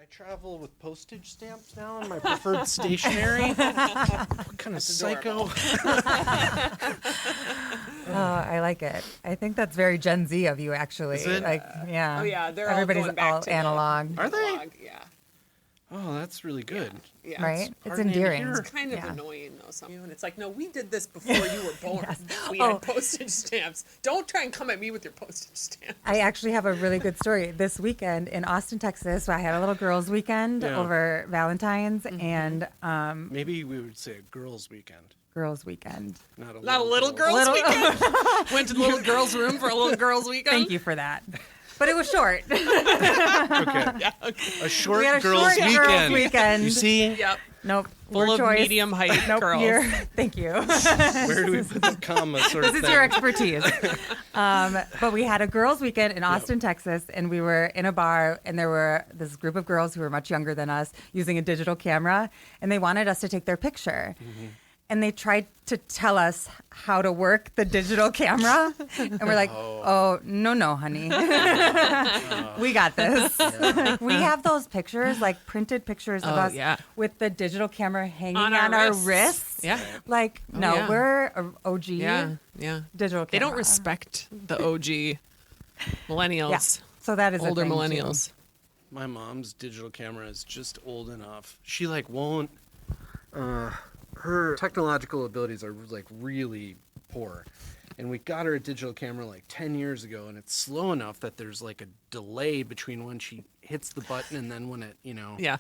travel with postage stamps now in my preferred stationery. What kind of psycho? Oh, I like it. I think that's very Gen Z of you, actually. Is it? Like, yeah. Oh yeah, they're Everybody's all going back all to analog. Are they? analog. Yeah. Oh, that's really good. Yeah. Right? It's heartening to endearing. hear. It's kind of Yeah. annoying though, some and it's like, no, we did this before you were born. Yes. We had postage stamps. Don't try and come at me with your postage stamps. I actually have a really good story. This weekend in Austin, Texas, I had a little girls' weekend over Valentine's and Maybe we would say a girls' weekend. girls' weekend. Not a Little girls weekend. Went to the little girls' room for a little girls' weekend. Thank you for that. But it was short. Okay. Yeah, okay. A short We had a girls' short weekend. girls' weekend. You see? Yep. Nope. Full word of choice. medium height Nope. girls. Thank you. Where do we put the comma sort of This is thing? your expertise. But we had a girls' weekend in Austin, Texas, and we were in a bar, and there were this group of girls who were much younger than us using a digital camera, and they wanted us to take their picture. Mm-hmm. And they tried to tell us how to work the digital camera. And we're like, oh no, honey. We got this. Like, we have those pictures, like printed pictures of us with the digital camera hanging on our wrists. Yeah. Like, no, yeah. we're a OG Yeah. digital camera. They don't respect the OG millennials. Yeah. So that is Older a thing, millennials. My mom's digital camera is just old enough. She like won't. Her technological abilities are like really poor, and we got her a digital camera like 10 years ago, and it's slow enough that there's like a delay between when she hits the button and then when it, Yeah.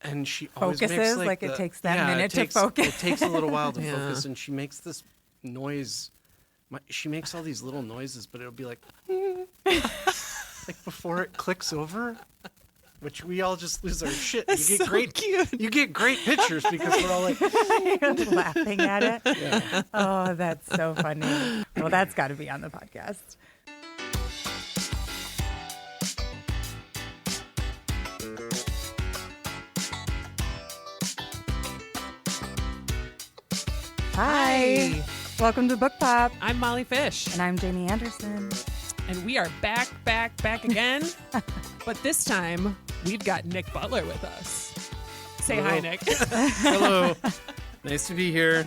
And she always Focuses, makes like it takes that minute to focus. It takes a little while to Yeah. focus, and she makes this noise. She makes all these little noises, but it'll be like, like before it clicks over. Which we all just lose our shit. That's You get so great, cute. You get great pictures because we're all like, laughing at it. yeah. Oh, that's so funny. Well, that's got to be on the podcast. Hi. Welcome to Book Pop. I'm Molly Fish. And I'm Jamie Anderson. And we are back again. But this time, we've got Nick Butler with us. Say Hello. hi, Nick. Hello, nice to be here.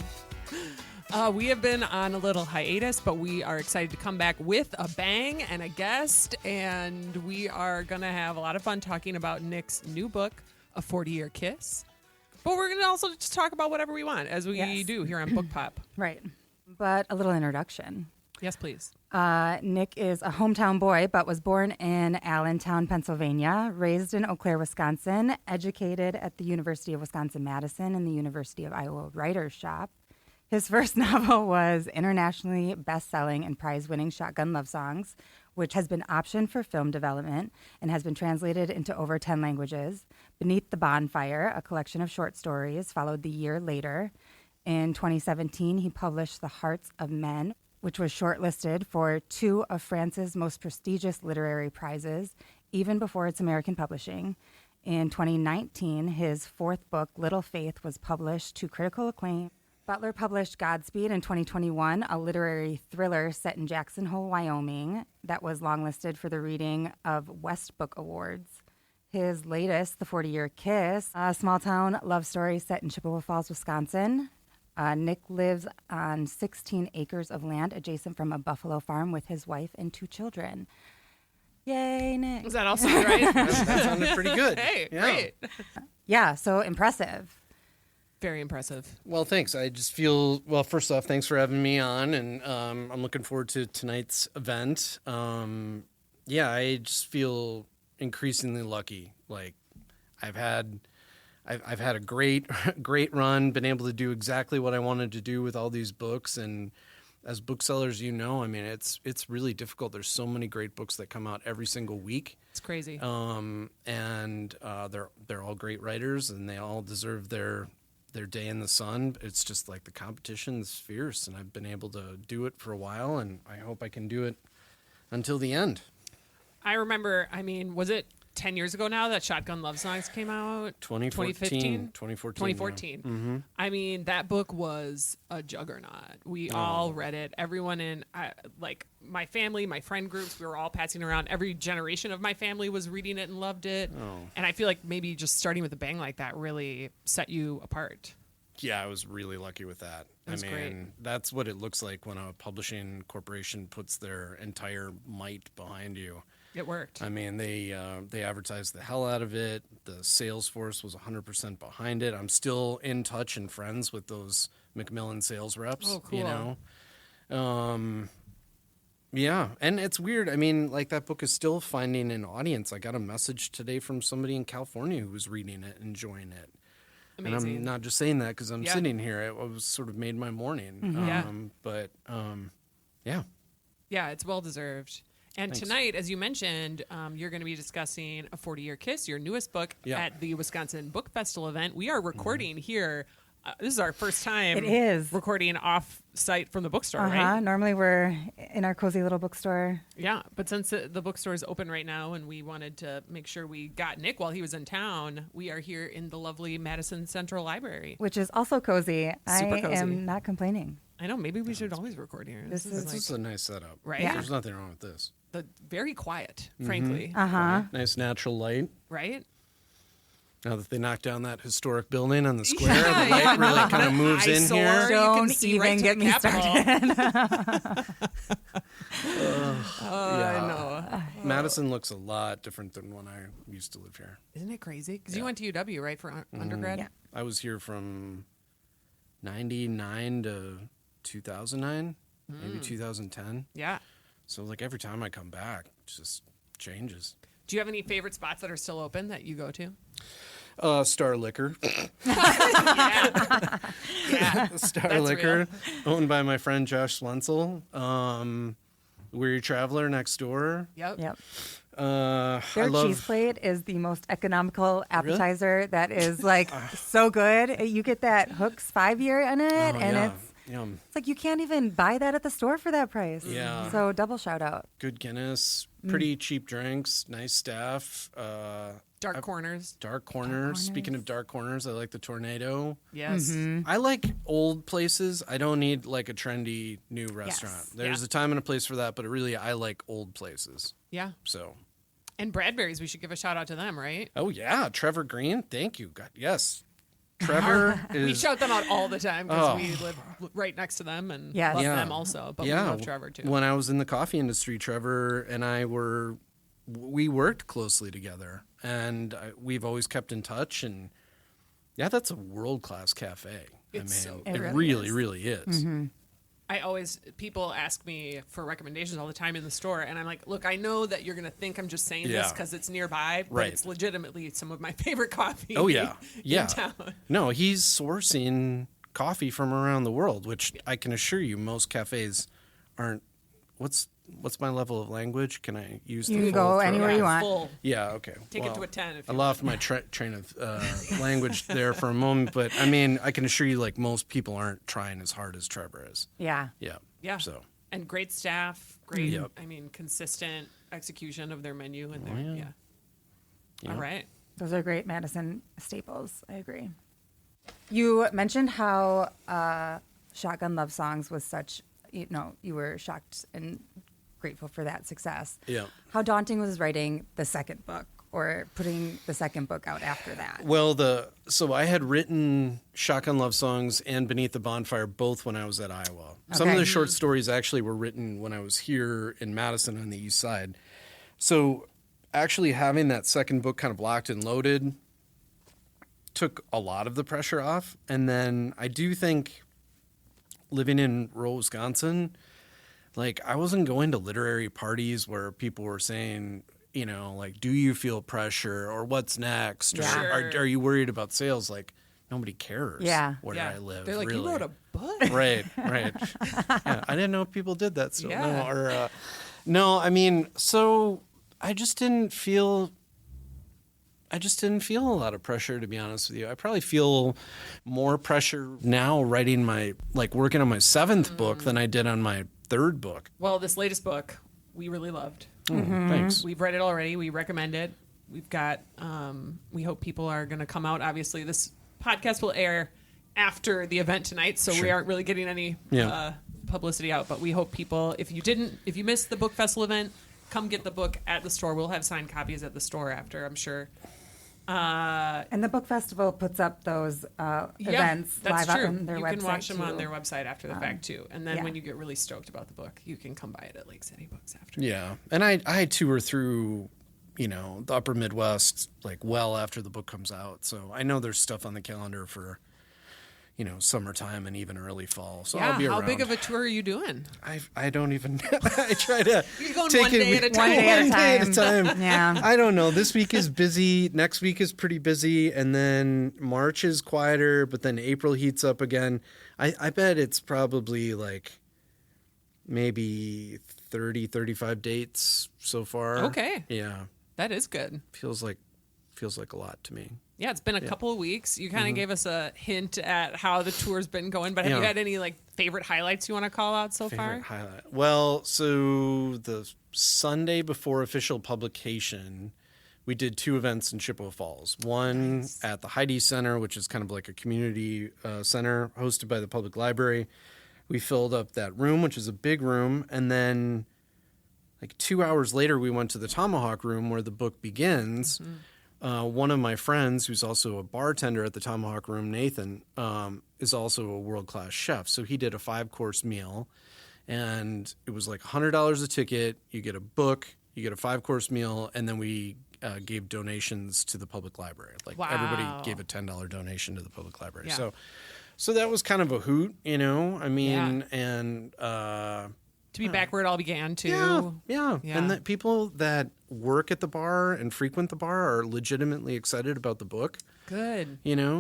We have been on a little hiatus, but we are excited to come back with a bang and a guest. And we are going to have a lot of fun talking about Nick's new book, A 40-Year Kiss. But we're going to also just talk about whatever we want, as we do here on Book Pop. Right. But a little introduction. Yes, please. Nick is a hometown boy, but was born in Allentown, Pennsylvania, raised in Eau Claire, Wisconsin, educated at the University of Wisconsin-Madison and the University of Iowa Writers' Shop. His first novel was internationally best-selling and prize-winning Shotgun Love Songs, which has been optioned for film development and has been translated into over 10 languages. Beneath the Bonfire, a collection of short stories, followed the year later. In 2017, he published The Hearts of Men, which was shortlisted for 2 of France's most prestigious literary prizes, even before its American publishing. In 2019, his 4th book, Little Faith, was published to critical acclaim. Butler published Godspeed in 2021, a literary thriller set in Jackson Hole, Wyoming, that was longlisted for the reading of West Book Awards. His latest, The 40-Year Kiss, a small-town love story set in Chippewa Falls, Wisconsin. Nick lives on 16 acres of land adjacent from a buffalo farm with his wife and 2 children. Yay, Nick. Was that also right? That sounded pretty good. Hey, Yeah. great. Yeah, so impressive. Very impressive. Well, thanks. I just feel, well, first off, thanks for having me on, and I'm looking forward to tonight's event. Yeah, I just feel increasingly lucky. Like, I've had a great run, been able to do exactly what I wanted to do with all these books, and as booksellers, you know, I mean, it's really difficult. There's so many great books that come out every single week. It's crazy. And they're all great writers, and they all deserve their day in the sun. It's just like the competition's fierce, and I've been able to do it for a while, and I hope I can do it until the end. I remember, I mean, was it 10 years ago now that Shotgun Love Songs came out? 2014. 2014. Yeah. Mm-hmm. I mean, that book was a juggernaut. We all read it. Everyone like my family, my friend groups, we were all passing around. Every generation of my family was reading it and loved it. Oh. And I feel like maybe just starting with a bang like that really set you apart. Yeah, I was really lucky with that. That's I mean, great. that's what it looks like when a publishing corporation puts their entire might behind you. It worked. I mean, they advertised the hell out of it. The sales force was 100% behind it. I'm still in touch and friends with those Macmillan sales reps. Oh, cool. You know, yeah, and it's weird. I mean, like that book is still finding an audience. I got a message today from somebody in California who was reading it, enjoying it. Amazing. And I'm not just saying that because I'm Yeah. sitting here. It was sort of made my morning. Yeah. But yeah. Yeah, it's well deserved. And Thanks. tonight, as you mentioned, you're going to be discussing A 40-Year Kiss, your newest book, Yeah. at the Wisconsin Book Festival event. We are recording here. This is our first time It is. recording off-site from the bookstore, Uh-huh. right? Normally we're in our cozy little bookstore. Yeah, but since the bookstore is open right now and we wanted to make sure we got Nick while he was in town, we are here in the lovely Madison Central Library. Which is also cozy. Super I cozy. am not complaining. I know, maybe we should always record here. This This is is a nice setup. Right? Yeah. There's nothing wrong with this. very quiet, frankly. Uh-huh. Nice natural light. Right? Now that they knocked down that historic building on the square, Yeah, the light yeah. really kind of moves in Eyesore. here. You can Don't see right even to get the me Capitol. Yeah. I know. Madison looks a lot different than when I used to live here. Isn't it crazy? Because you went to UW, right, for undergrad? Yeah. I was here from 99 to 2009, maybe 2010. Yeah. So like every time I come back, it just changes. Do you have any favorite spots that are still open that you go to? Star Liquor. Yeah. Star That's Liquor, owned by my friend Josh Slensel. Weary Traveler next door. Yep. Yep. I Their love cheese plate is the most economical appetizer that is like so good. You get that Hooks 5-year in it, Oh, and yeah. it's Yum. like you can't even buy that at the store for that price. Yeah. So double shout out. Good Guinness, pretty cheap drinks, nice staff. Dark corners. Dark corners. Speaking of dark corners, I like the Tornado. Yes. I like old places. I don't need like a trendy new restaurant. Yes. There's Yeah. a time and a place for that, but really I like old places. Yeah. So, And Bradbury's, we should give a shout out to them, right? oh yeah, Trevor Green. Thank you. God, yes. Trevor We is shout them out all the time because Oh. we live right next to them and Yes. love Yeah. them also. But we love Trevor too. When I was in the coffee industry, Trevor and I we worked closely together, and we've always kept in touch. And yeah, that's a world-class cafe. It's so it good. really, really is. People ask me for recommendations all the time in the store, and I'm like, look, I know that you're going to think I'm just saying this Yeah. because it's nearby, but Right. it's legitimately some of my favorate coffee Oh yeah, yeah. in town. No, he's sourcing coffee from around the world, which I can assure you, most cafes aren't. What's my level of language? Can I use? You the can full go throat? anywhere you want. Full. Yeah. Okay. Take it to a 10 if I you lost my train of language there for a moment, but I mean, I can assure you, like most people aren't trying as hard as Trevor is. Yeah. Yeah. Yeah. So. And great staff, great, Yep. I mean, consistent execution of their menu and their, yeah. yeah. All right. Those are great Madison staples. I agree. You mentioned how Shotgun Love Songs was such, you were shocked and grateful for that success. Yeah. How daunting was writing the second book or putting the second book out after that? Well, so I had written Shotgun Love Songs and Beneath the Bonfire both when I was at Iowa. Some of Okay. the short stories actually were written when I was here in Madison on the east side. So actually having that second book kind of locked and loaded took a lot of the pressure off. And then I do think living in rural Wisconsin, like I wasn't going to literary parties where people were saying, like, do you feel pressure or what's next? Or Yeah. are you worried about sales? Like nobody cares Yeah. where Yeah. I live. They're like, really. you wrote a book? Right. Yeah, I didn't know people did that still. Yeah. No, no, I mean, so I just didn't feel a lot of pressure, to be honest with you. I probably feel more pressure now writing working on my 7th book than I did on my 3rd book. Well, this latest book we really loved. Thanks. We've read it already. We recommend it. we've got, we hope people are going to come out. Obviously, this podcast will air after the event tonight, so we aren't really getting any publicity out. But we hope people, if you missed the book festival event, come get the book at the store. We'll have signed copies at the store after, I'm sure. And the book festival puts up those events live true. on their website. You can watch them too. on their website after the fact too. And then when you get really stoked about the book, you can come buy it at Lake City Books after. Yeah, and I tour through, the upper Midwest like well after the book comes out, so I know there's stuff on the calendar for, summertime and even early fall. So I'll be around. How big of a tour are you doing? I don't even. I try to. You're going take one day it at a time. One day at a time. time. Yeah. I don't know. This week is busy. Next week is pretty busy, and then March is quieter. But then April heats up again. I bet it's probably like maybe 30, 35 dates so far. Okay. Yeah. That is good. Feels like a lot to me. Yeah, it's been a couple of weeks. You kind of gave us a hint at how the tour's been going, but have you had any like favorite highlights you want to call out so far? Favorite highlight. Well, so the Sunday before official publication, we did 2 events in Chippewa Falls. One at the Heidi Center, which is kind of like a community center hosted by the public library. We filled up that room, which is a big room, and then like 2 hours later, we went to the Tomahawk Room where the book begins. One of my friends, who's also a bartender at the Tomahawk Room, Nathan, is also a world-class chef. So he did a 5-course meal, and it was like $100 a ticket. You get a book, you get a 5-course meal, and then we gave donations to the public library. Like everybody gave a $10 donation to the public library. Yeah. So that was kind of a hoot, I mean, Yeah. and To be back where it all began, too. Yeah. And that people that work at the bar and frequent the bar are legitimately excited about the book. Good.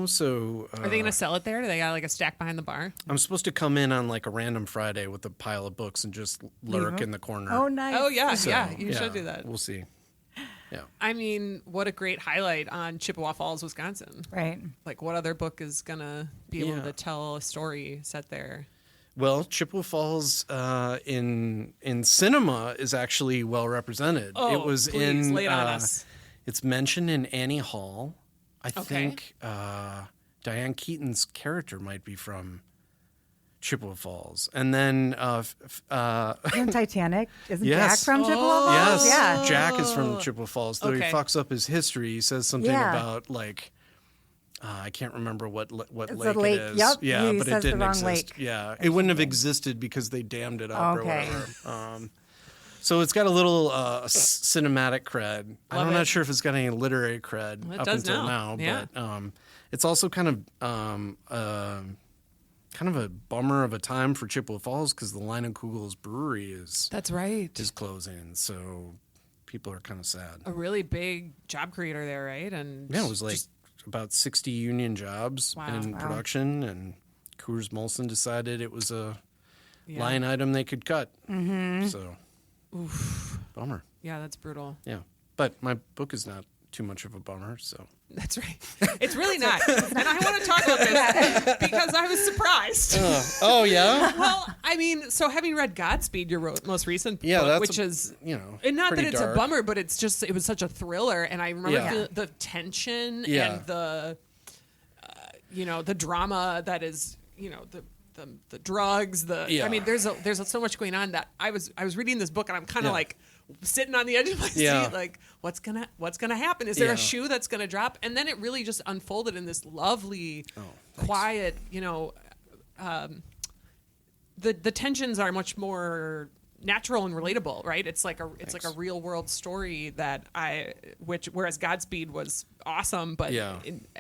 So Are they going to sell it there? Do they got like a stack behind the bar? I'm supposed to come in on like a random Friday with a pile of books and just lurk in the corner. Oh, nice. Oh, yeah. So, You should do that. We'll see. Yeah. I mean, what a great highlight on Chippewa Falls, Wisconsin. Right. Like, what other book is going to be able Yeah. to tell a story set there? Well, Chippewa Falls in cinema is actually well represented. Oh, it was please, in lay it on us. It's mentioned in Annie Hall. I think Diane Keaton's character might be from Chippewa Falls. And then In Titanic, isn't Yes. Jack from Chippewa Falls? yes, Yeah. Jack is from Chippewa Falls. Though Okay. he fucks up his history. He says something Yeah. about like I can't remember what It's lake a lake. it is. Yep, Yeah, he but it says the didn't wrong exist. lake. Yeah, it wouldn't have existed because they dammed it up Okay. or whatever. So it's got a little cinematic cred. I'm it. not sure if it's got any literary cred It up does until now. now, Yeah. but it's also kind of a bummer of a time for Chippewa Falls because the Line and Kugel's brewery is That's right. closing. So people are kind of sad. A really big job creator there, right? And Yeah, it was like about 60 union jobs Wow. in Wow. production, and Coors Molson decided it was a line item they could cut. Mm-hmm. So, bummer. Yeah, that's brutal. Yeah, but my book is not too much of a bummer. So That's right. It's really not. And I want to talk about this because I was surprised. oh yeah, Well, I mean, so having read Godspeed, your most recent book, which is, and not that pretty it's dark. a bummer, but it was such a thriller. And I remember Yeah. the tension Yeah. and the drama that is, the drugs, Yeah. I mean, there's so much going on that I was reading this book and I'm kind of Yeah. like sitting on the edge of my Yeah. seat, like what's gonna happen? Is there Yeah. a shoe that's gonna drop? And then it really just unfolded in this lovely, quiet, the tensions are much more natural and relatable, right? It's like a real world story whereas Godspeed was awesome, but Yeah.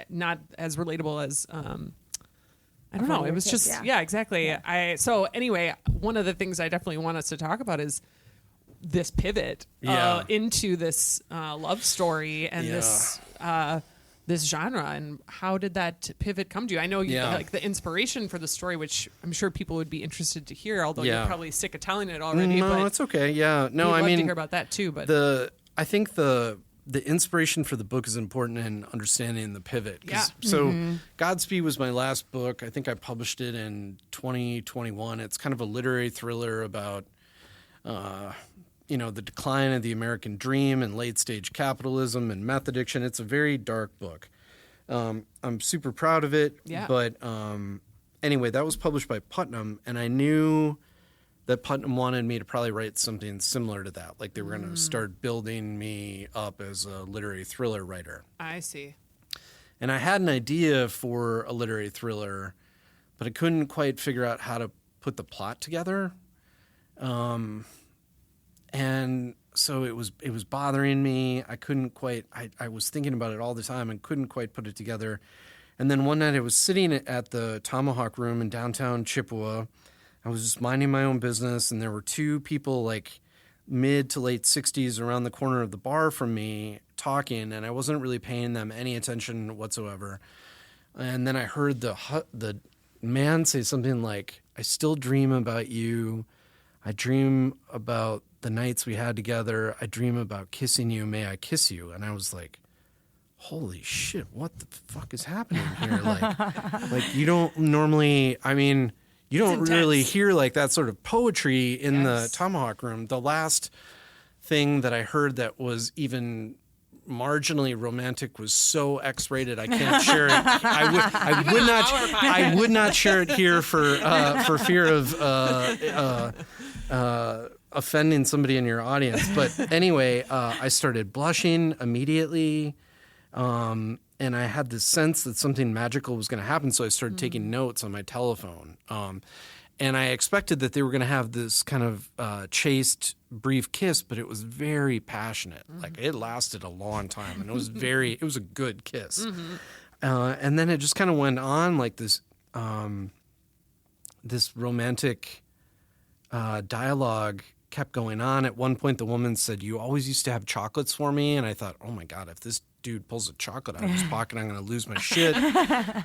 not as relatable as I don't know. It was just Yeah. exactly. Yeah. So anyway, one of the things I definitely want us to talk about is this pivot into this love story and this genre, and how did that pivot come to you? I know you like the inspiration for the story, which I'm sure people would be interested to hear, although you're probably sick of telling it already. No, but it's okay. Yeah, no, we'd I love mean to hear about that too. But I think the inspiration for the book is important in understanding the pivot. Yeah. So Godspeed was my last book. I think I published it in 2021. It's kind of a literary thriller about the decline of the American dream and late stage capitalism and meth addiction. It's a very dark book. I'm super proud of it. Yeah. But anyway, that was published by Putnam, and I knew that Putnam wanted me to probably write something similar to that. Like they were going to start building me up as a literary thriller writer. I see. And I had an idea for a literary thriller, but I couldn't quite figure out how to put the plot together. And so it was bothering me. I couldn't quite, I was thinking about it all the time and couldn't quite put it together. And then one night I was sitting at the Tomahawk Room in downtown Chippewa. I was just minding my own business, and there were two people like mid to late 60s around the corner of the bar from me talking, and I wasn't really paying them any attention whatsoever. And then I heard the man say something like, "I still dream about you. I dream about the nights we had together. I dream about kissing you. May I kiss you?" And I was like, holy shit, what the fuck is happening here? Like you don't normally, I mean, you don't really hear like that sort of poetry in the Tomahawk Room. The last thing that I heard that was even marginally romantic was so X-rated I can't share it. I would not share it here for fear of offending somebody in your audience. But anyway, I started blushing immediately, and I had this sense that something magical was going to happen. So I started taking notes on my telephone. And I expected that they were going to have this kind of chaste, brief kiss, but it was very passionate. Like it lasted a long time, and it was a good kiss. And then it just kind of went on like this, this romantic dialogue kept going on. At one point, the woman said, "You always used to have chocolates for me," and I thought, "Oh my God, if this dude pulls a chocolate out of his pocket, I'm going to lose my shit."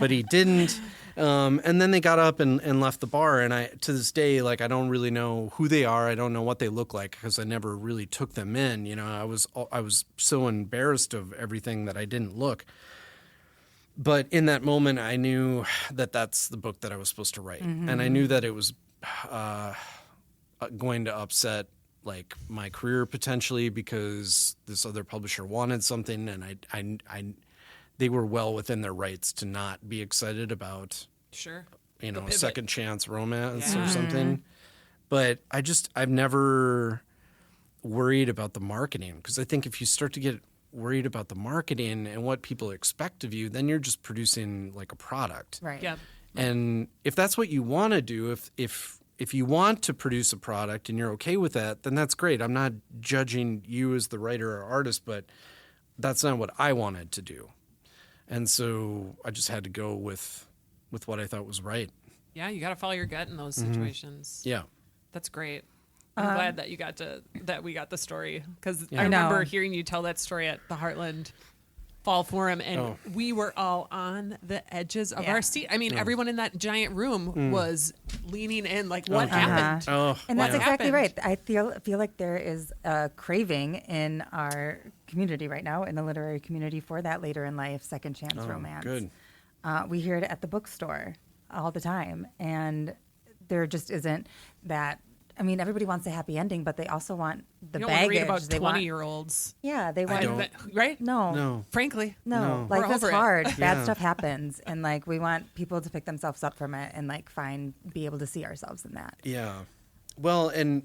But he didn't. And then they got up and left the bar. And to this day, like, I don't really know who they are. I don't know what they look like because I never really took them in. You know, I was so embarrassed of everything that I didn't look. But in that moment, I knew that that's the book that I was supposed to write. And I knew that it was going to upset like my career potentially because this other publisher wanted something, and they were well within their rights to not be excited about a second chance romance or something. But I've never worried about the marketing, because I think if you start to get worried about the marketing and what people expect of you, then you're just producing like a product. Right. Yeah. And if that's what you want to do, if you want to produce a product and you're okay with that, then that's great. I'm not judging you as the writer or artist, but that's not what I wanted to do. And so I just had to go with what I thought was right. Yeah, you got to follow your gut in those situations. Yeah. That's great. I'm glad that we got the story, because I remember hearing you tell that story at the Heartland Fall Forum, and we were all on the edges of our seat. I mean, everyone in that giant room was leaning in, like, what happened? And that's exactly right. I feel like there is a craving in our community right now, in the literary community, for that later in life second chance romance. Good. We hear it at the bookstore all the time, and there just isn't that. I mean, everybody wants a happy ending, but they also want the you don't baggage. Want to read about 20-year-olds. Yeah, they want. Right? No. Frankly. No. Life is hard. Bad stuff happens, and like we want people to pick themselves up from it and like be able to see ourselves in that. Yeah. Well, and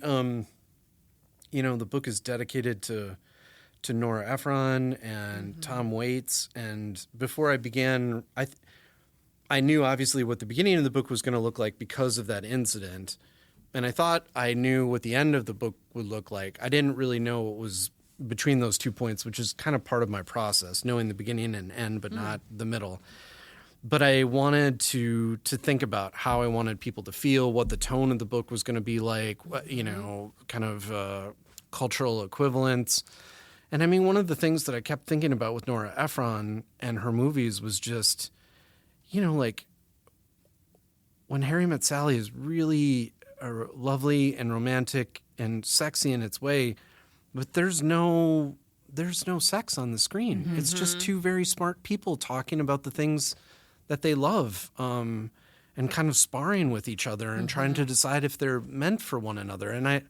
the book is dedicated to Nora Ephron and Tom Waits, and before I began, I knew obviously what the beginning of the book was going to look like because of that incident. And I thought I knew what the end of the book would look like. I didn't really know what was between those 2 points, which is kind of part of my process, knowing the beginning and end, but not the middle. But I wanted to think about how I wanted people to feel, what the tone of the book was going to be like, kind of cultural equivalents. And I mean, one of the things that I kept thinking about with Nora Ephron and her movies was just, like when Harry Met Sally is really lovely and romantic and sexy in its way, but there's no sex on the screen. It's just two very smart people talking about the things that they love, and kind of sparring with each other and trying to decide if they're meant for one another. And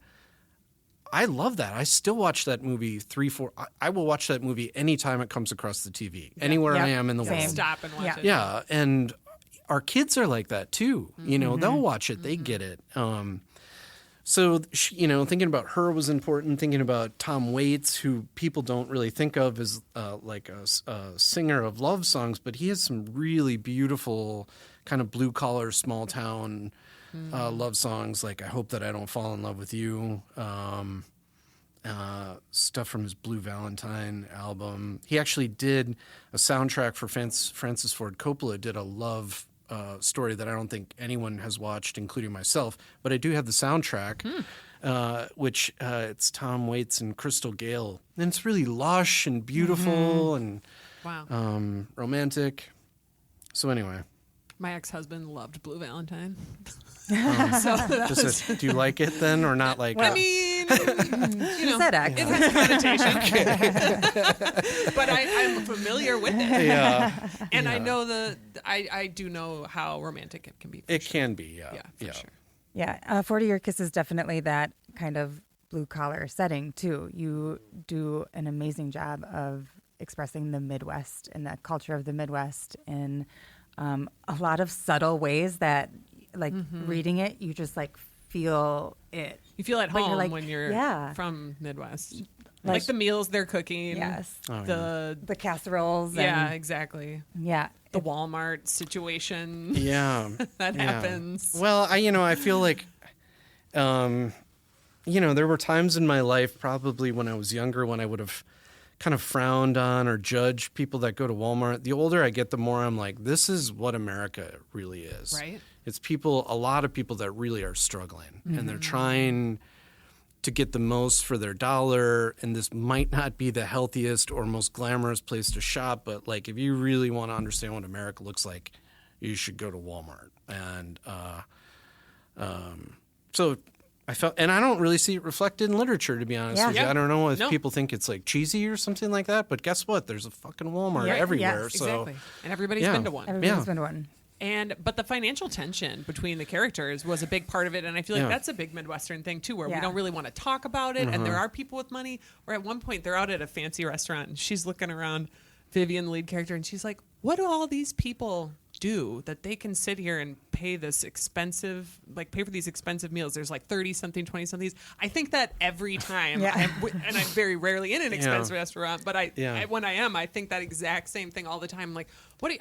I love that. I still watch that movie 3-4. I will watch that movie anytime it comes across the TV, anywhere I am in the Same. world. Stop and watch it. Yeah, and our kids are like that too. You know, they'll watch it, they get it. So, you know, thinking about her was important. Thinking about Tom Waits, who people don't really think of as like a singer of love songs, but he has some really beautiful kind of blue collar, small town love songs. Like "I Hope That I Don't Fall in Love with You," stuff from his Blue Valentine album. He actually did a soundtrack for Francis Ford Coppola. Did a love story that I don't think anyone has watched, including myself. But I do have the soundtrack, which it's Tom Waits and Crystal Gale. And it's really lush and beautiful and romantic. So anyway. My ex-husband loved Blue Valentine. Do you like it then or not like I it? mean, you know, Said it has connotation. But I'm familiar with it. Yeah. And I know I do know how romantic it can be. It can be, Yeah, for sure. Yeah, 40 Year Kiss is definitely that kind of blue-collar setting, too. You do an amazing job of expressing the Midwest and the culture of the Midwest in a lot of subtle ways that, like, reading it, you just, like, feel it. You feel at But home you're like, when you're yeah. from Midwest. Like- Like the meals they're cooking. Yes. The The casseroles. yeah, And, exactly. yeah. The Walmart situation Yeah. that Yeah. happens. Well, I feel like, there were times in my life, probably when I was younger, when I would have kind of frowned on or judged people that go to Walmart. The older I get, the more I'm like, this is what America really is. Right. It's a lot of people that really are struggling, and they're trying to get the most for their dollar. And this might not be the healthiest or most glamorous place to shop, but like, if you really want to understand what America looks like, you should go to Walmart. And so I felt, and I don't really see it reflected in literature, to be honest with you. Yeah. I don't know if No. people think it's like cheesy or something like that, but guess what? There's a fucking Walmart Yeah. everywhere. Yes. So Exactly. And everybody's Yeah. been to one. Everybody's Yeah. been one. But the financial tension between the characters was a big part of it, and I feel like Yeah. that's a big Midwestern thing too, where we Yeah. don't really want to talk about it, and there are people with money. Or at one point, they're out at a fancy restaurant, and she's looking around, Vivian, the lead character, and she's like, "What do all these people do that they can sit here and pay for these expensive meals? There's like 30-something, 20-something. I think that every time, Yeah. and I'm very rarely in an expensive restaurant, but Yeah. when I am, I think that exact same thing all the time. Like,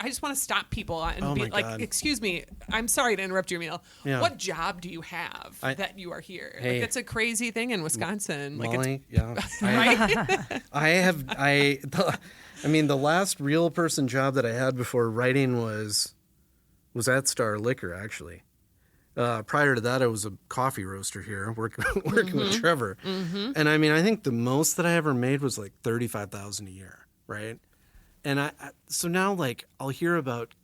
I just want to stop people and Oh be my like, God. "Excuse me, I'm sorry to interrupt your meal. Yeah. What job do you have that you are here?" Hey. Like, it's a crazy thing in Wisconsin. Like, Molly, yeah. right? The last real person job that I had before writing was at Star Liquor, actually. Prior to that, I was a coffee roaster here, working with Trevor. And I think the most that I ever made was like $35,000 a year, right? And so now, like, I'll hear about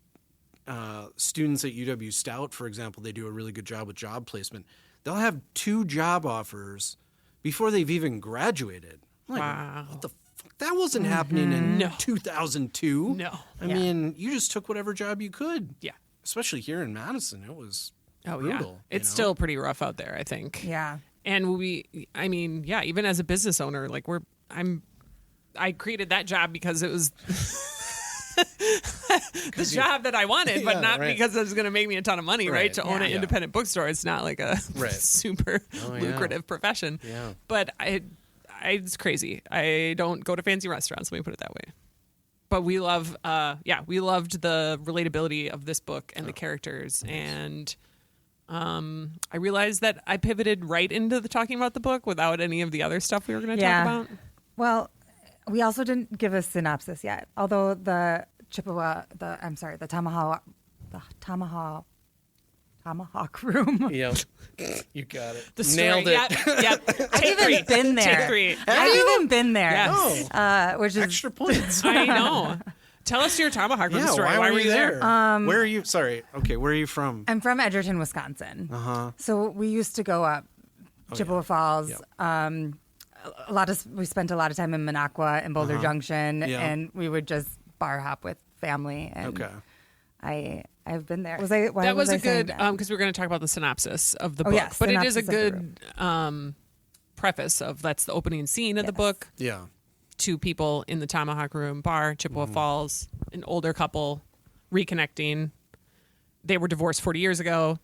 students at UW Stout, for example. They do a really good job with job placement. They'll have 2 job offers before they've even graduated. I'm like, Wow. what the fuck? That wasn't happening in 2002. No. I mean, you just took whatever job you could. Yeah. Especially here in Madison, it was Oh, brutal. yeah. It's you know? still pretty rough out there, I think. Yeah. And even as a business owner, like I created that job because it was the job that I wanted, but Yeah, not right. because it was going to make me a ton of money, right? Right. To own an Yeah. independent bookstore, it's not like a Right. super Oh, yeah. lucrative profession. Yeah. But it's crazy. I don't go to fancy restaurants. Let me put it that way. But we loved the relatability of this book and the characters. Nice. And I realized that I pivoted right into the talking about the book without any of the other stuff we were going to talk about. Well, we also didn't give a synopsis yet, although the Tomahawk Room. Yep. You got it. The story. Nailed it. Yep. I've even been there. Take 3. I've even been there. Yes. Oh, Which is extra points. I know. Tell us your Tomahawk Room Yeah, story. why were you there? Um, Where are you? Sorry. Okay, where are you from? I'm from Edgerton, Wisconsin. Uh-huh. So we used to go up Chippewa Falls. Yep. We spent a lot of time in Minocqua and Boulder Junction, Yeah. and we would just bar hop with family. And Okay. I've been there. Why that was I a saying good that? because we were going to talk about the synopsis of the Oh, book, yes, but it is a synopsis of the good preface of that's the opening scene of the book. Yeah. Two people in the Tomahawk Room bar, Chippewa Falls, an older couple reconnecting. They were divorced 40 years ago.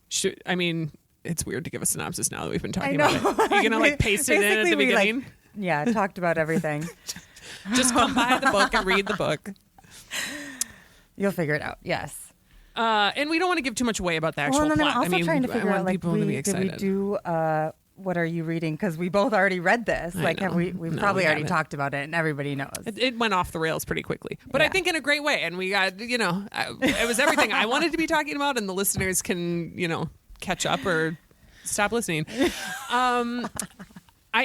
I mean, it's weird to give a synopsis now that we've been talking about it. You're going to like paste it in at the beginning? Talked about everything. Just come by the book and read the book. You'll figure it out. Yes. And we don't want to give too much away about the actual plot. I'm also trying to figure out, like, people to be excited. did we do what are you reading? Because we both already read this. Like, have we? We've probably already talked about it, and everybody knows. It went off the rails pretty quickly, but I think in a great way. And we got, it was everything I wanted to be talking about, and the listeners can, catch up or stop listening. I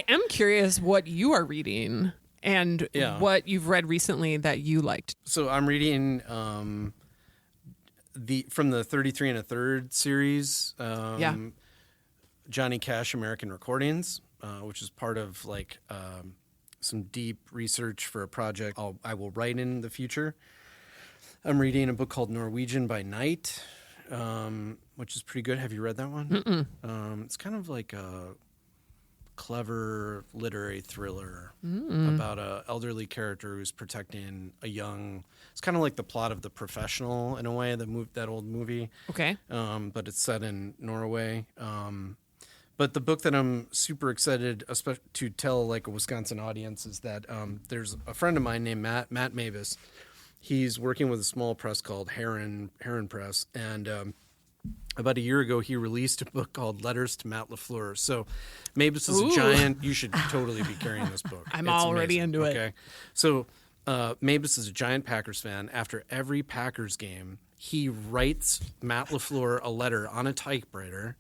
am curious what you are reading and what you've read recently that you liked. So I'm reading from the 33 and a Third series. Johnny Cash American Recordings, which is part of like some deep research for a project I will write in the future. I'm reading a book called Norwegian by Night, which is pretty good. Have you read that one? It's kind of like a clever literary thriller about an elderly character who's protecting a young. It's kind of like the plot of The Professional in a way, that old movie. Okay. But it's set in Norway. But the book that I'm super excited to tell like a Wisconsin audience is that there's a friend of mine named Matt Mavis. He's working with a small press called Heron Press, and about a year ago he released a book called Letters to Matt LaFleur. So Mavis is a giant. You should totally be carrying this book. I'm It's already amazing, into it. Okay, so Mavis is a giant Packers fan. After every Packers game, he writes Matt LaFleur a letter on a typewriter.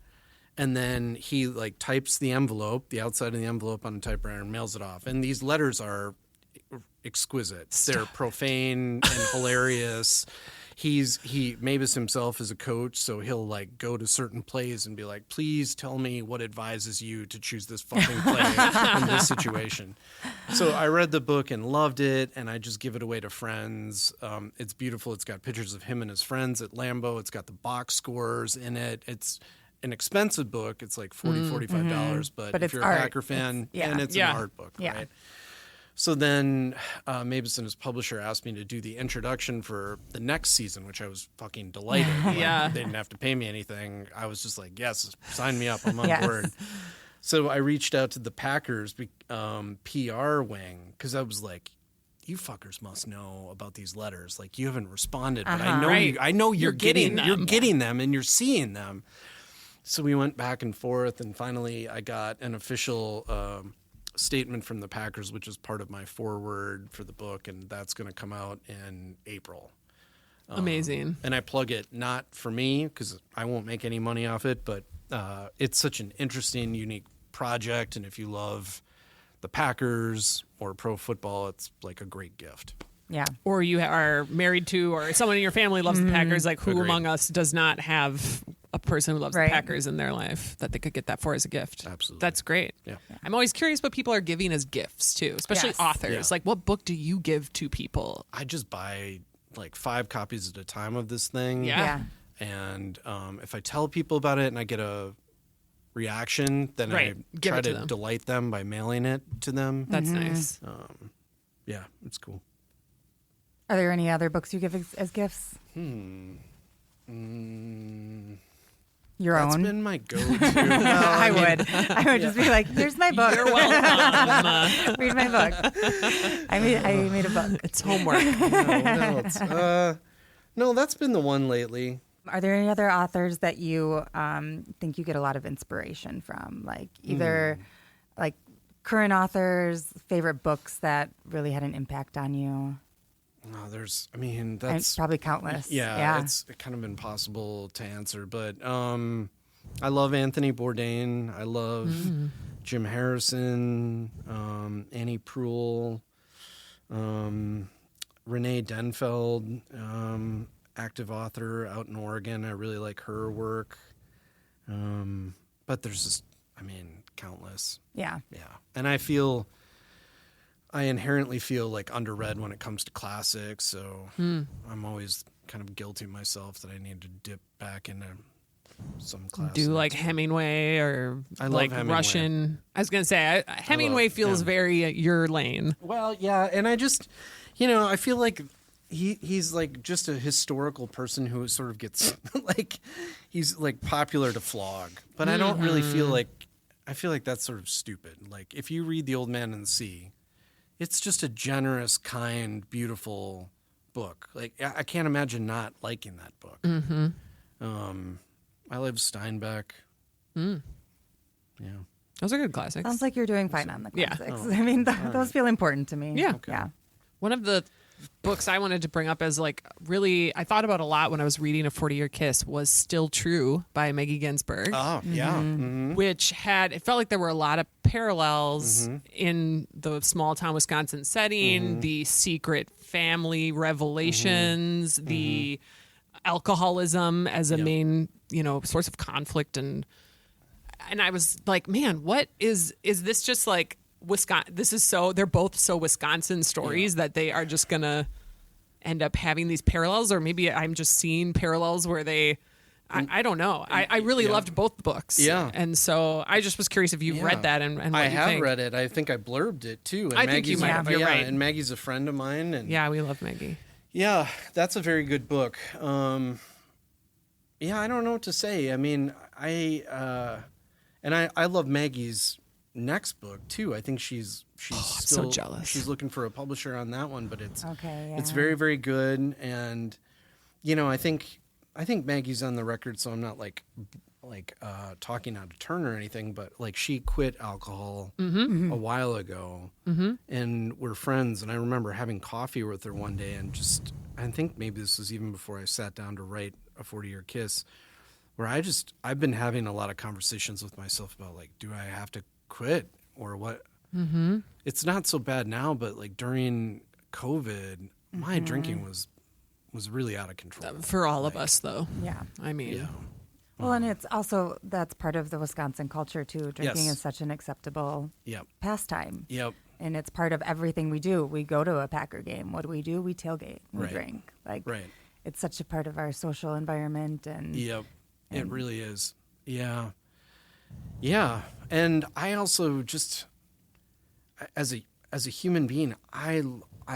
And then he like types the outside of the envelope on a typewriter and mails it off. And these letters are exquisite. They're profane and hilarious. Mavis himself is a coach, so he'll like go to certain plays and be like, please tell me what advises you to choose this fucking play in this situation. So I read the book and loved it, and I just give it away to friends. It's beautiful. It's got pictures of him and his friends at Lambeau. It's got the box scores in it. It's an expensive book. It's like $45, but if you're a Packer fan, and it's an art book, right? So then Mavis and his publisher asked me to do the introduction for the next season, which I was fucking delighted. They didn't have to pay me anything. I was just like, yes, sign me up. I'm on board. So I reached out to the Packers PR wing because I was like, you fuckers must know about these letters. Like, you haven't responded, but I know you're getting them. You're getting them and you're seeing them. So we went back and forth, and finally I got an official statement from the Packers, which is part of my foreword for the book, and that's going to come out in April. Amazing. And I plug it not for me because I won't make any money off it, but it's such an interesting, unique project, and if you love the Packers or pro football, it's like a great gift. Yeah. Or you are married to, or someone in your family loves the Packers. Like, who among us does not have a person who loves the Packers in their life that they could get that for as a gift? Absolutely. That's great. Yeah. I'm always curious what people are giving as gifts too, especially authors. Yeah. Like, what book do you give to people? I just buy like 5 copies at a time of this thing. Yeah. And if I tell people about it and I get a reaction, then I try to delight them by mailing it to them. That's nice. Yeah, it's cool. Are there any other books you give as gifts? Your That's own? been my go-to. I would just be like, here's my book. You're welcome. Read my book. I made a book. It's homework. No, that's been the one lately. Are there any other authors that you think you get a lot of inspiration from? Like either like current authors, favorite books that really had an impact on you? No, that's probably countless. Yeah, it's kind of impossible to answer, but I love Anthony Bourdain. I love Jim Harrison, Annie Proulx, Renee Denfeld, active author out in Oregon. I really like her work. But there's just, countless. Yeah. Yeah. And I inherently feel like underread when it comes to classics, so I'm always kind of guilty myself that I need to dip back into some classics. Do like Hemingway or I love like Hemingway. Russian. I was gonna say Hemingway feels very your lane. Well, yeah, and I just, I feel like he's like just a historical person who sort of gets like he's like popular to flog, but I don't really feel like I feel like that's sort of stupid. Like if you read The Old Man and the Sea, it's just a generous, kind, beautiful book. Like I can't imagine not liking that book. I love Steinbeck. Yeah. Those are good classics. Sounds like you're doing fine on the Yeah. classics. I mean, those feel important to me. Yeah. Yeah. One of the books I wanted to bring up as like really I thought about a lot when I was reading A 40-Year Kiss was Still True by Maggie Ginsberg. Oh, yeah. Mm-hmm. Which it felt like there were a lot of parallels in the small town Wisconsin setting, the secret family revelations, the alcoholism as a main, source of conflict. And I was like, man, what is this just like Wisconsin? They're both so Wisconsin stories that they are just going to end up having these parallels, or maybe I'm just seeing parallels where I don't know. I really loved both books. Yeah. And so I just was curious if you've read that and what I you have think. read it. I think I blurbed it too. And I think you might have. You're right. And Maggie's a friend of mine. And Yeah, we love Maggie. yeah, that's a very good book. I don't know what to say. I mean, I love Maggie's next book too. I think she's I'm still so jealous. She's looking for a publisher on that one, but it's Okay. it's very, very good. And I think Maggie's on the record, so I'm not like talking out of turn or anything, but like she quit alcohol a while ago, and we're friends. And I remember having coffee with her one day, and I think maybe this was even before I sat down to write A 40-Year Kiss, where I've been having a lot of conversations with myself about like, do I have to quit or what? Mm-hmm. It's not so bad now, but like during COVID, my drinking was really out of control. For all of us, though. Yeah. I mean, Yeah. Well, and it's also, that's part of the Wisconsin culture too. Drinking Yes. is such an acceptable Yep. pastime. Yep. And it's part of everything we do. We go to a Packer game. What do? We tailgate. We Right. drink. Like, Right. it's such a part of our social environment. And Yep. It really is. Yeah. Yeah. And I also just, as a human being, I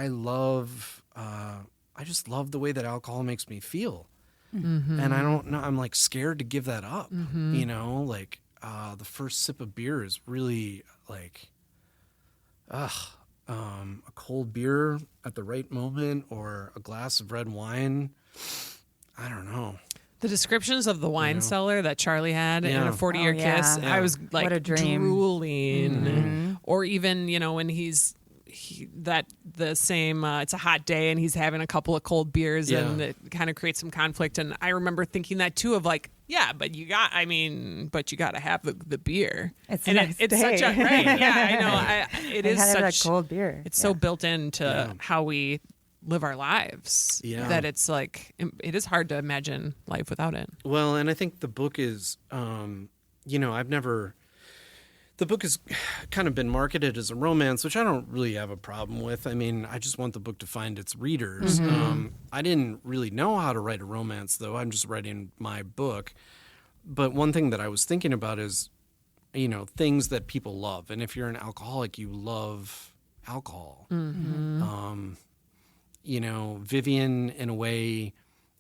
love, I just love the way that alcohol makes me feel. And I don't know, I'm like scared to give that up, like the first sip of beer is really like, a cold beer at the right moment or a glass of red wine. I don't know. the descriptions of the wine cellar that Charlie had in Yeah. A 40-Year Oh, yeah. Kiss, I was like What a dream. drooling. Or even, when it's a hot day and he's having a couple of cold beers and it kind of creates some conflict. And I remember thinking that too, of like, yeah, but you got to have the beer. It's and a nice it's day. such a, right. Yeah, I know. It is I had such that cold beer. It's so built into how we live our lives that it's like, it is hard to imagine life without it. Well, and I think the book is, the book has kind of been marketed as a romance, which I don't really have a problem with. I mean, I just want the book to find its readers. I didn't really know how to write a romance, though. I'm just writing my book. But one thing that I was thinking about is, things that people love. And if you're an alcoholic, you love alcohol. Vivian, in a way,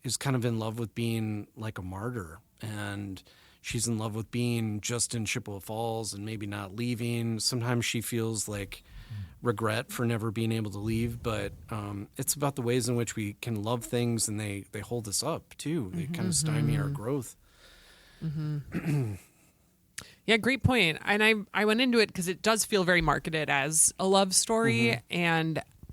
is kind of in love with being like a martyr. And she's in love with being just in Chippewa Falls and maybe not leaving. Sometimes she feels like regret for never being able to leave. But it's about the ways in which we can love things, and they hold us up, too. They kind of stymie our growth. Yeah, great point. And I went into it because it does feel very marketed as a love story.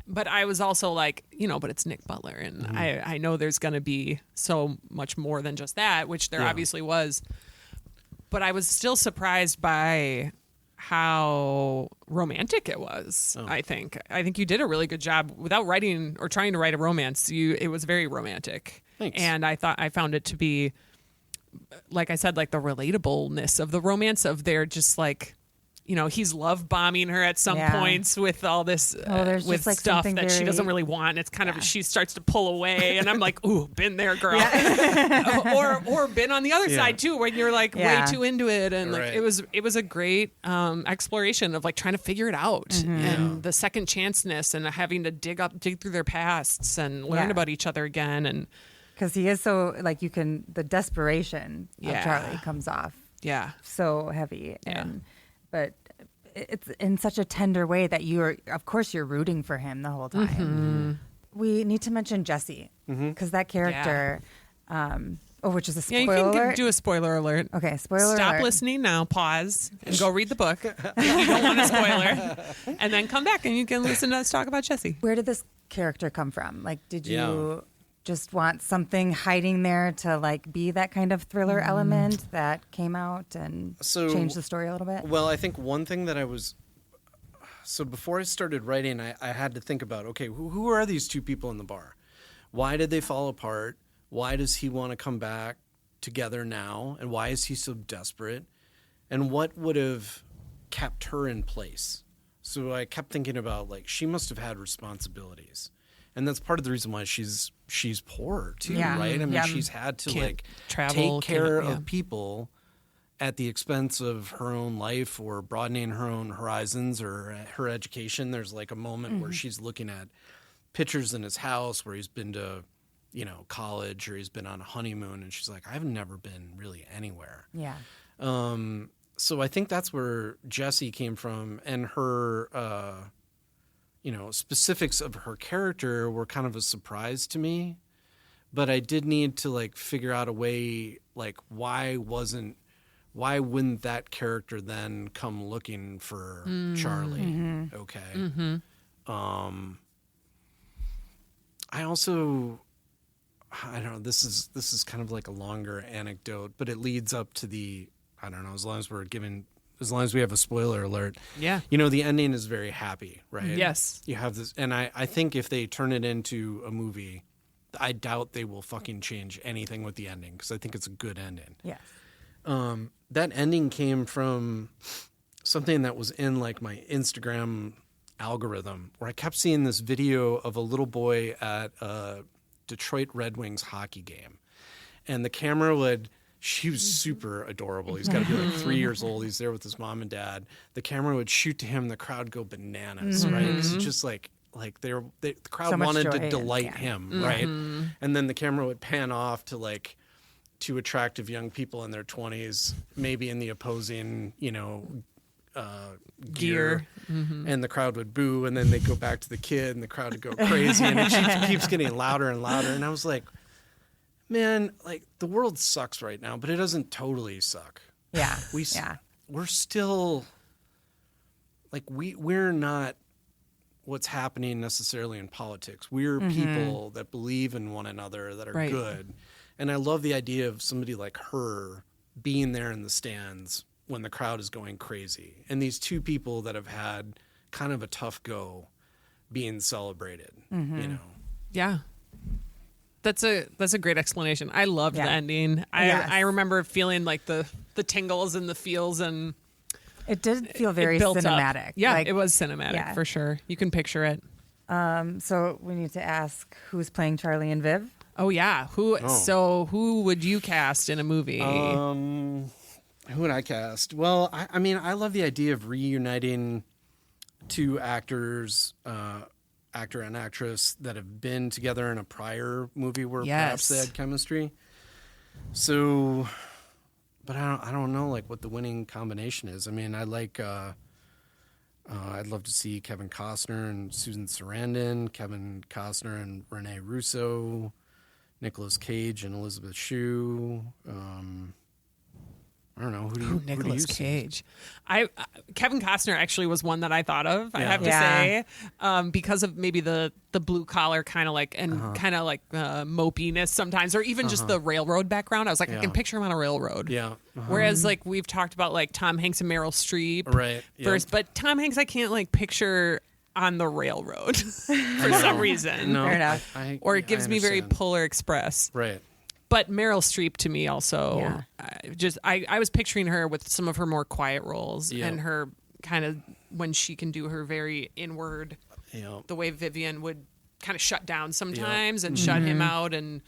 But I was also like, but it's Nick Butler. And I know there's going to be so much more than just that, which there obviously was. But I was still surprised by how romantic it was, I think. I think you did a really good job without writing or trying to write a romance. It was very romantic. Thanks. And I found it to be, like I said, like the relatableness of the romance of their just like he's love bombing her at some points with all this there's with just, like, stuff something that she very- doesn't really want. And it's kind of she starts to pull away, and I'm like, ooh, been there, girl. or been on the other side too, when you're like way too into it, and like it was a great exploration of like trying to figure it out and the second chanceness and having to dig through their pasts and learn about each other again. And because he is so like the desperation of Charlie comes off so heavy, but it's in such a tender way that you're rooting for him the whole time. We need to mention Jesse because that character, which is a spoiler you can alert. do a spoiler alert. Okay, spoiler Stop alert. listening now, pause, and go read the book if you don't want a spoiler, and then come back and you can listen to us talk about Jesse. Where did this character come from? Like, did you just want something hiding there to like be that kind of thriller element that came out and changed the story a little bit? Well, I think one thing that so before I started writing, I had to think about, okay, who are these two people in the bar? Why did they fall apart? Why does he want to come back together now? And why is he so desperate? And what would have kept her in place? So I kept thinking about, like, she must have had responsibilities. And that's part of the reason why she's poor too, right? I mean, she's had to travel, take care of people at the expense of her own life or broadening her own horizons or her education. There's like a moment where she's looking at pictures in his house where he's been to, college or he's been on a honeymoon, and she's like, I've never been really anywhere. Yeah. So I think that's where Jessie came from, and her specifics of her character were kind of a surprise to me, but I did need to like figure out a way, like why wouldn't that character then come looking for Charlie? Okay. I don't know, this is kind of like a longer anecdote, but it leads up to I don't know, as long as we have a spoiler alert. Yeah. The ending is very happy, right? Yes. You have this, and I think if they turn it into a movie, I doubt they will fucking change anything with the ending, because I think it's a good ending. Yes. That ending came from something that was in like my Instagram algorithm, where I kept seeing this video of a little boy at a Detroit Red Wings hockey game. And the camera she was super adorable. He's got to be like 3 years old. He's there with his mom and dad. The camera would shoot to him. The crowd go bananas, right? Because it's just like the crowd So much wanted joy to delight him, right? And then the camera would pan off to like two attractive young people in their 20s, maybe in the opposing, gear. And the crowd would boo, and then they'd go back to the kid, and the crowd would go crazy, and it keeps getting louder and louder. And I was like, man, like the world sucks right now, but it doesn't totally suck. Yeah. We're still like we're not what's happening necessarily in politics. We're people that believe in one another, that are good. And I love the idea of somebody like her being there in the stands when the crowd is going crazy. And these two people that have had kind of a tough go being celebrated, Yeah. That's a great explanation. I loved the ending. I remember feeling like the tingles and the feels, and it did feel very built cinematic. Up. Yeah, it was cinematic for sure. You can picture it. So we need to ask who's playing Charlie and Viv. Oh yeah, So who would you cast in a movie? Who would I cast? Well, I mean, I love the idea of reuniting two actors, actor and actress that have been together in a prior movie where perhaps they had chemistry. So, but I don't know like what the winning combination is. I mean, I'd love to see Kevin Costner and Susan Sarandon, Kevin Costner and Rene Russo, Nicolas Cage and Elizabeth Shue. I don't know. Nicolas Cage. Kevin Costner actually was one that I thought of. I have to say, because of maybe the blue collar kind of like mopiness sometimes, or even just the railroad background. I was like, I can picture him on a railroad. Yeah. Whereas like we've talked about like Tom Hanks and Meryl Streep, right? First, but Tom Hanks I can't like picture on the railroad for some reason. No, fair enough. Or it gives me very Polar Express. Right. But Meryl Streep to me also, I was picturing her with some of her more quiet roles and her, kind of when she can do her very inward, the way Vivian would kind of shut down sometimes and shut him out. And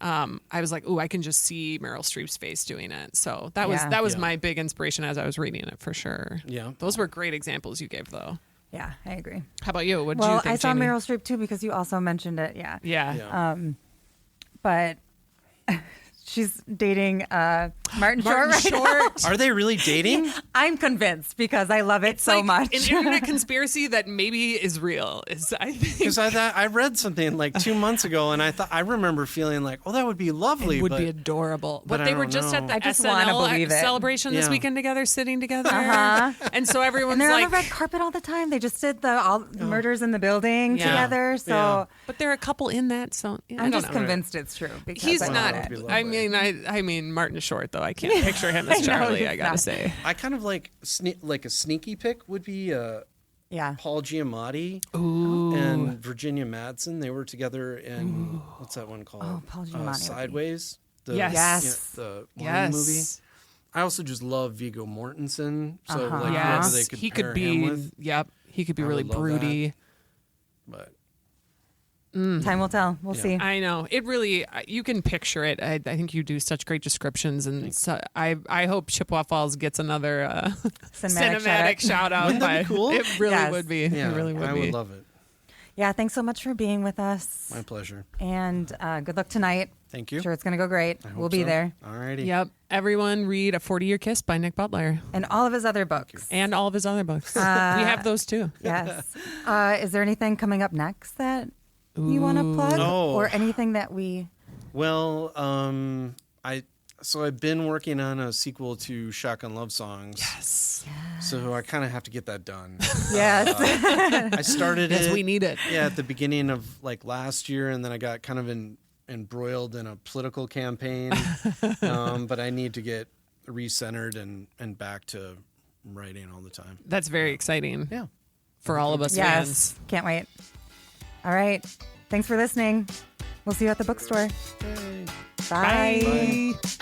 I was like, ooh, I can just see Meryl Streep's face doing it. So that was my big inspiration as I was reading it, for sure. Yeah. Those were great examples you gave, though. Yeah, I agree. How about you? What did you think, I saw Jamie? Meryl Streep too because you also mentioned it. Yeah. Yeah. But she's dating Martin Short right now. Are they really dating? I'm convinced because I love it so like much. An internet conspiracy that maybe is real. I think Because I read something like 2 months ago, and I remember feeling like, oh, that would be lovely. it would but be adorable. but But I they were don't just know. at the I just wanna SNL believe it. celebration this Yeah. weekend together, sitting together. And so everyone's and they're like, on the red carpet all the time. They just did the murders in the building Yeah. together. So Yeah. but they're a couple in that. So I I'm don't just know. convinced it's true. Because He's I not. love That would it. be I lovely. mean, Martin Short though. I can't picture him as I know, Charlie. he's I gotta not. say. I kind of like a sneaky pick would be Yeah. Paul Giamatti and Virginia Madsen. They were together in what's that one called? Oh, Paul Giamatti would be- Sideways. The, Yes. Yes. the Wine Yes. movie. I also just love Viggo Mortensen. So like whoever Yes. they could He pair could him be. with. Yep. He could be I really would love broody. But Time will tell. We'll see. I know it really. You can picture it. I think you do such great descriptions, and so I hope Chippewa Falls gets another cinematic shout out. Wouldn't that be cool? It really Yes. would be. yeah, It really would I be. would love it. Yeah. Thanks so much for being with us. My pleasure. And good luck tonight. Thank you. Sure, it's going to go great. I hope We'll be so. there. Alrighty. Yep. Everyone read A 40-Year Kiss by Nick Butler And all of his other books. and all of his other books. We have those too. Yes. Is there anything coming up next that you want to plug? Oh. Or anything that we. Well, I've been working on a sequel to Shotgun Love Songs. Yes. So I kind of have to get that done. Yes. I started Yes, it. we need it. Yeah, at the beginning of like last year, and then I got kind of embroiled in a political campaign. But I need to get recentered and back to writing all the time. That's very exciting. Yeah. For all of us Yes. fans. Can't wait. All right. Thanks for listening. We'll see you at the bookstore. Yay. Bye. Bye.